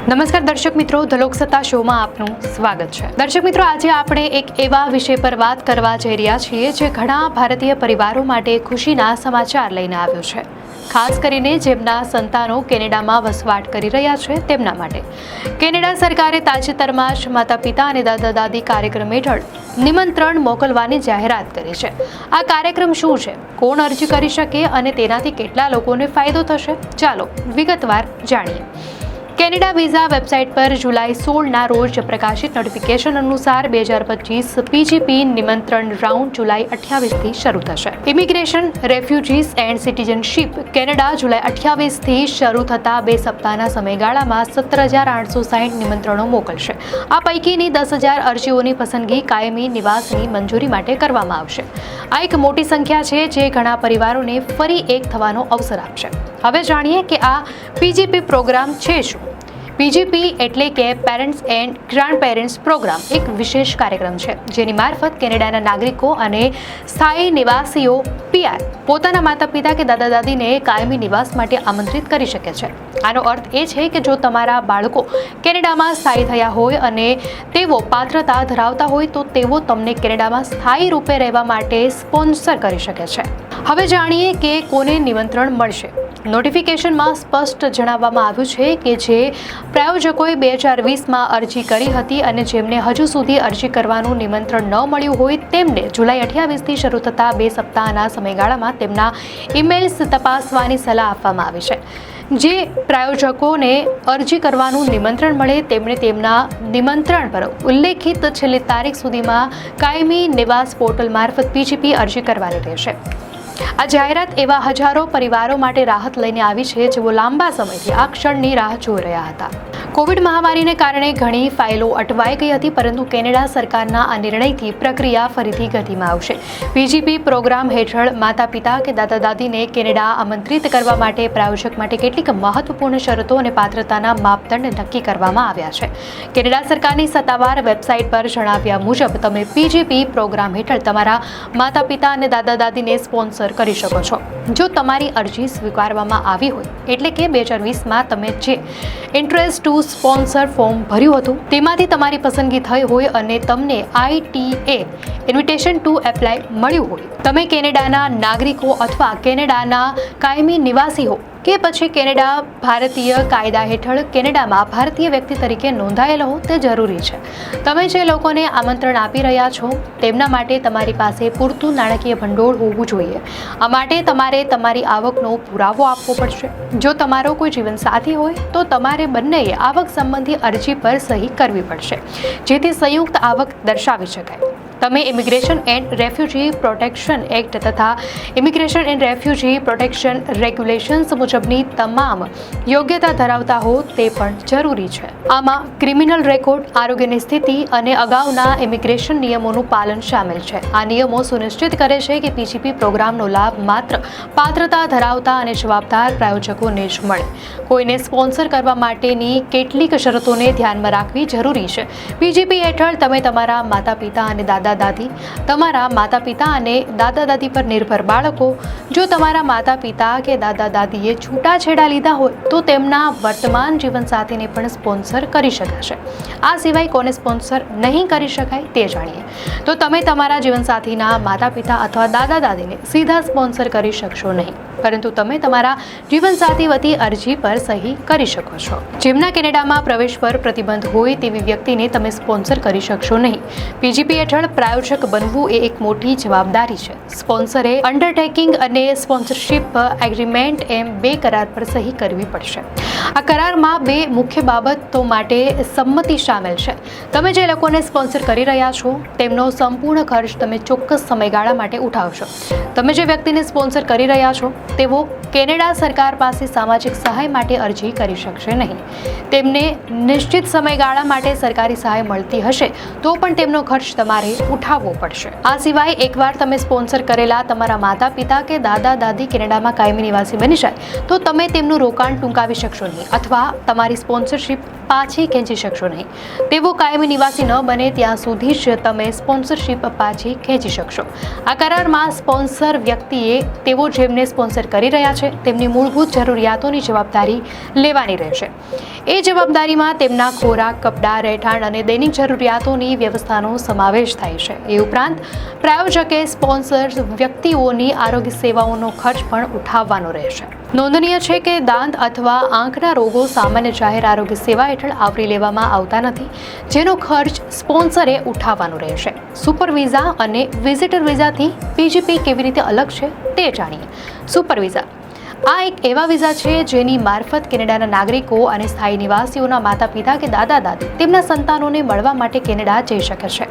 નમસ્કાર દર્શક મિત્રો, ધ લોકસત્તા શોમાં આપનું સ્વાગત છે। દર્શક મિત્રો, આજે આપણે એક એવા વિષય પર વાત કરવા જઈ રહ્યા છીએ જે ઘણા ભારતીય પરિવારો માટે ખુશીના સમાચાર લઈને આવ્યો છે, ખાસ કરીને જેમના સંતાનો કેનેડામાં વસવાટ કરી રહ્યા છે તેમના માટે। કેનેડા સરકારે તાજેતરમાં જ માતા પિતા અને દાદા દાદી કાર્યક્રમ હેઠળ નિમંત્રણ મોકલવાની જાહેરાત કરી છે। આ કાર્યક્રમ શું છે, કોણ અરજી કરી શકે અને તેનાથી કેટલા લોકોને ફાયદો થશે, ચાલો વિગતવાર જાણીએ। કેનેડા વિઝા વેબસાઇટ પર જુલાઈ 16ના રોજ પ્રકાશિત નોટિફિકેશન અનુસાર 2025 પીજીપી નિમંત્રણ રાઉન્ડ જુલાઈ 28થી શરૂ થશે। ઇમિગ્રેશન, રેફ્યુજીસ એન્ડ સિટીઝનશીપ કેનેડા જુલાઈ 28થી શરૂ થતા 2 સપ્તાહના સમયગાળામાં 17,860 નિમંત્રણો મોકલશે। આ પૈકીની 10,000 અરજીઓની પસંદગી કાયમી નિવાસની મંજૂરી માટે કરવામાં આવશે। આ એક મોટી સંખ્યા છે જે ઘણા પરિવારોને ફરી એક થવાનો અવસર આપશે। હવે જાણીએ કે આ પીજીપી પ્રોગ્રામ છે શું। પીજીપી એટલે કે parents and grandparents program એક વિશેષ કાર્યક્રમ છે જેની મારફત કેનેડાના નાગરિકો અને સ્થાયી નિવાસીઓ પીઆર પોતાના માતા પિતા કે દાદા દાદીને કાયમી નિવાસ માટે આમંત્રિત કરી શકે છે। આનો અર્થ એ છે કે જો તમારા બાળકો કેનેડામાં સ્થાયી થયા હોય અને તેઓ પાત્રતા ધરાવતા હોય તો તેઓ તમને કેનેડામાં સ્થાયી રૂપે રહેવા માટે સ્પોન્સર કરી શકે છે। હવે જાણીએ કે કોને નિમંત્રણ મળશે। નોટિફિકેશનમાં સ્પષ્ટ જણાવવામાં આવ્યું છે કે જે પ્રાયોજકોએ 2020માં અરજી કરી હતી અને જેમને હજુ સુધી અરજી કરવાનું નિમંત્રણ ન મળ્યું હોય તેમને જુલાઈ 28થી શરૂ થતા 2 સપ્તાહના સમયગાળામાં તેમના ઈમેલ્સ તપાસવાની સલાહ આપવામાં આવી છે। જે પ્રાયોજકોને અરજી કરવાનું નિમંત્રણ મળે તેમણે તેમના નિમંત્રણ પર ઉલ્લેખિત છેલ્લી તારીખ સુધીમાં કાયમી નિવાસ પોર્ટલ મારફત પીજીપી અરજી કરવાની રહેશે। આ જાહેરાત એવા હજારો પરિવારો માટે રાહત લઈને આવી છે જેઓ લાંબા સમયથી આ ક્ષણની રાહ જોઈ રહ્યા હતા। કોવિડ મહામારીને કારણે ઘણી ફાઇલો અટવાઈ ગઈ હતી, પરંતુ કેનેડા સરકારના આ નિર્ણયથી પ્રક્રિયા ફરીથી ગતિમાં આવશે। પીજીપી પ્રોગ્રામ હેઠળ માતા પિતા કે દાદા દાદીને કેનેડા આમંત્રિત કરવા માટે પ્રાયોજક માટે કેટલીક મહત્વપૂર્ણ શરતો અને પાત્રતાના માપદંડ નક્કી કરવામાં આવ્યા છે। કેનેડા સરકારની સત્તાવાર વેબસાઇટ પર જણાવ્યા મુજબ તમે પીજીપી પ્રોગ્રામ હેઠળ તમારા માતા પિતા અને દાદા દાદીને સ્પોન્સર કરી શકો છો જો તમારી અરજી સ્વીકારવામાં આવી હોય, એટલે કે 2020માં તમે જે ઇન્ટરેસ્ટ ટુ સ્પોન્સર ફોર્મ ભર્યું હતું તેમાંથી તમારી પસંદગી થઈ હોય અને તમને ITA ઇન્વિટેશન ટુ એપ્લાય મળ્યું હોય, તમે કેનેડાના નાગરિકો અથવા કેનેડાના કાયમી નિવાસી હો કે પછી કેનેડા ભારતીય કાયદા હેઠળ કેનેડામાં ભારતીય વ્યક્તિ તરીકે નોંધાયેલો હો તે જરૂરી છે। તમે જે લોકોને આમંત્રણ આપી રહ્યા છો તેમના માટે તમારી પાસે પૂરતું નાણાકીય ભંડોળ હોવું જોઈએ। આ માટે તમારે તમારી આવકનો પુરાવો આપવો પડશે। જો તમારો કોઈ જીવનસાથી હોય તો તમારે બંનેએ આવક સંબંધી અરજી પર સહી કરવી પડશે જેથી સંયુક્ત આવક દર્શાવી શકાય। તમે immigration and refugee protection act તથા immigration and refugee protection regulations મુજબની તમામ યોગ્યતા ધરાવતા હો તે પણ જરૂરી છે। આમાં ક્રિમિનલ રેકોર્ડ, આરોગ્યની સ્થિતિ અને અગાઉના ઇમિગ્રેશન નિયમોનું પાલન સામેલ છે। આ નિયમો સુનિશ્ચિત કરે છે કે પીજીપી પ્રોગ્રામનો લાભ માત્ર પાત્રતા ધરાવતા અને જવાબદાર પ્રાયોજકોને જ મળે। કોઈને સ્પોન્સર કરવા માટેની કેટલીક શરતોને ધ્યાનમાં રાખવી જરૂરી છે। પીજીપી હેઠળ તમે તમારા માતા પિતા અને દાદા દાદી, તમારા માતા પિતા અને દાદા દાદી પર નિર્ભર બાળકો, જો તમારા માતા પિતા કે દાદા દાદીએ છૂટાછેડા લીધા હોય તો તેમના વર્તમાન જીવનસાથીને પણ સ્પોન્સર કરી શકાશે। આ સિવાય કોને સ્પોન્સર નહીં કરી શકાય તે જાણીએ તો તમે તમારા જીવનસાથીના માતા પિતા અથવા દાદા દાદીને સીધા સ્પોન્સર કરી શકશો નહીં, પરંતુ તમે તમારા જીવનસાથી વતી અરજી પર સહી કરી શકો છો। જેમના કેનેડામાં પ્રવેશ પર પ્રતિબંધ હોય તેવી વ્યક્તિને તમે સ્પોન્સર કરી શકશો નહીં। પીજીપી હેઠળ પ્રાયોજક બનવું એ એક મોટી જવાબદારી છે। સ્પોન્સરે અંડરટેકિંગ અને સ્પોન્સરશિપ એગ્રીમેન્ટ એમ 2 કરાર પર સહી કરવી પડશે। આ કરારમાં 2 મુખ્ય બાબતો માટે સંમતિ સામેલ છે। તમે જે લોકોને સ્પોન્સર કરી રહ્યા છો તેમનો સંપૂર્ણ ખર્ચ તમે ચોક્કસ સમયગાળા માટે ઉઠાવશો। તમે જે વ્યક્તિને સ્પોન્સર કરી રહ્યા છો તેઓ કેનેડા સરકાર પાસે સામાજિક સહાય માટે અરજી કરી શકશે નહીં। તેમને નિશ્ચિત સમયગાળા માટે સરકારી સહાય મળતી હશે તો પણ તેમનો ખર્ચ તમારે ઉઠાવવો પડશે। આ સિવાય એકવાર તમે સ્પોન્સર કરેલા તમારા માતા પિતા કે દાદા દાદી કેનેડામાં કાયમી નિવાસી બની જાય તો તમે તેમનું રોકાણ ટૂંકાવી શકશો નહીં। અથવા તમારી સ્પોન્સરશિપ પાછી ખેંચી શકશો નહીં. તેવો કાયમી નિવાસી ન બને ત્યાં સુધી જ તમે સ્પોન્સરશિપ પાછી ખેંચી શકશો. આ કરારમાં સ્પોન્સર વ્યક્તિએ તેઓ જેમને સ્પોન્સર કરી રહ્યા છે તેમની મૂળભૂત જરૂરિયાતોની જવાબદારી લેવાની રહેશે. એ જવાબદારીમાં તેમના ખોરાક, કપડાં, રહેઠાણ અને દૈનિક જરૂરિયાતોની વ્યવસ્થાનો સમાવેશ થાય છે. એ ઉપરાંત પ્રાયોજકે સ્પોન્સર વ્યક્તિઓની આરોગ્ય સેવાઓનો ખર્ચ પણ ઉઠાવવાનો રહેશે. નોંધનીય છે કે દાંત અથવા આંખના રોગો સામાન્ય જાહેર આરોગ્ય સેવા હેઠળ આવરી લેવામાં આવતા નથી, જેનો ખર્ચ સ્પોન્સરે ઉઠાવવાનો રહેશે. સુપર વિઝા અને વિઝિટર વિઝાથી પીજીપી કેવી રીતે અલગ છે તે જાણીએ. સુપર વિઝા આ એક એવા વિઝા છે જેની મારફત કેનેડાના નાગરિકો અને સ્થાયી નિવાસીઓના માતા પિતા કે દાદા દાદી તેમના સંતાનોને મળવા માટે કેનેડા જઈ શકે છે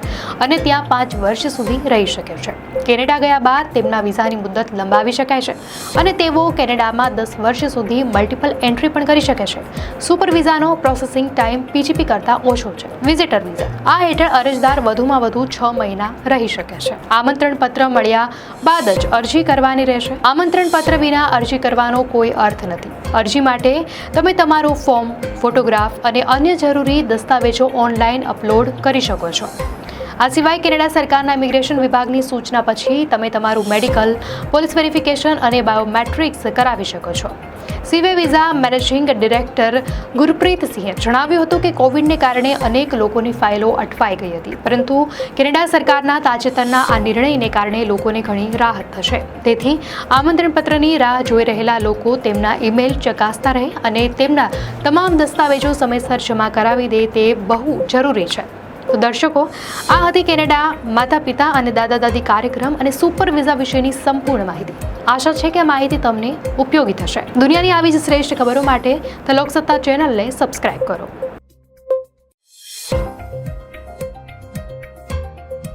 અને ત્યાં 5 વર્ષ સુધી રહી શકે છે. કેનેડા ગયા બાદ તેમના વિઝાની મુદત લંબાવી શકાય છે અને તેઓ કેનેડામાં 10 વર્ષ સુધી મલ્ટિપલ એન્ટ્રી પણ કરી શકે છે. સુપર વિઝાનો પ્રોસેસિંગ ટાઈમ પીજીપી કરતાં ઓછો છે. વિઝિટર વિઝા આ હેઠળ અરજદાર વધુમાં વધુ 6 મહિના રહી શકે છે. આમંત્રણ પત્ર મળ્યા બાદ જ અરજી કરવાની રહેશે. આમંત્રણ પત્ર વિના અરજી કરવાનો કોઈ અર્થ નથી. અરજી માટે તમે તમારું ફોર્મ, ફોટોગ્રાફ અને અન્ય જરૂરી દસ્તાવેજો ઓનલાઈન અપલોડ કરી શકો છો. આ સિવાય કેનેડા સરકારના ઇમિગ્રેશન વિભાગની સૂચના પછી તમે તમારું મેડિકલ, પોલીસ વેરિફિકેશન અને બાયોમેટ્રિક્સ કરાવી શકો છો. સીવે વિઝા મેનેજિંગ ડિરેક્ટર ગુરપ્રીત સિંહે જણાવ્યું હતું કે કોવિડને કારણે અનેક લોકોની ફાઇલો અટવાઈ ગઈ હતી, પરંતુ કેનેડા સરકારના તાજેતરના આ નિર્ણયને કારણે લોકોને ઘણી રાહત થશે. તેથી આમંત્રણપત્રની રાહ જોઈ રહેલા લોકો તેમના ઈમેલ ચકાસતા રહે અને તેમના તમામ દસ્તાવેજો સમયસર જમા કરાવી દે તે બહુ જરૂરી છે. તો દર્શકો, આ હતી કેનેડા માતા પિતા અને દાદા દાદી કાર્યક્રમ અને સુપર વિઝા વિશેની સંપૂર્ણ માહિતી. આશા છે કે આ માહિતી તમને ઉપયોગી થશે. દુનિયાની આવી જ શ્રેષ્ઠ ખબરો માટે ધ લોકસત્તા ચેનલને સબસ્ક્રાઇબ કરો.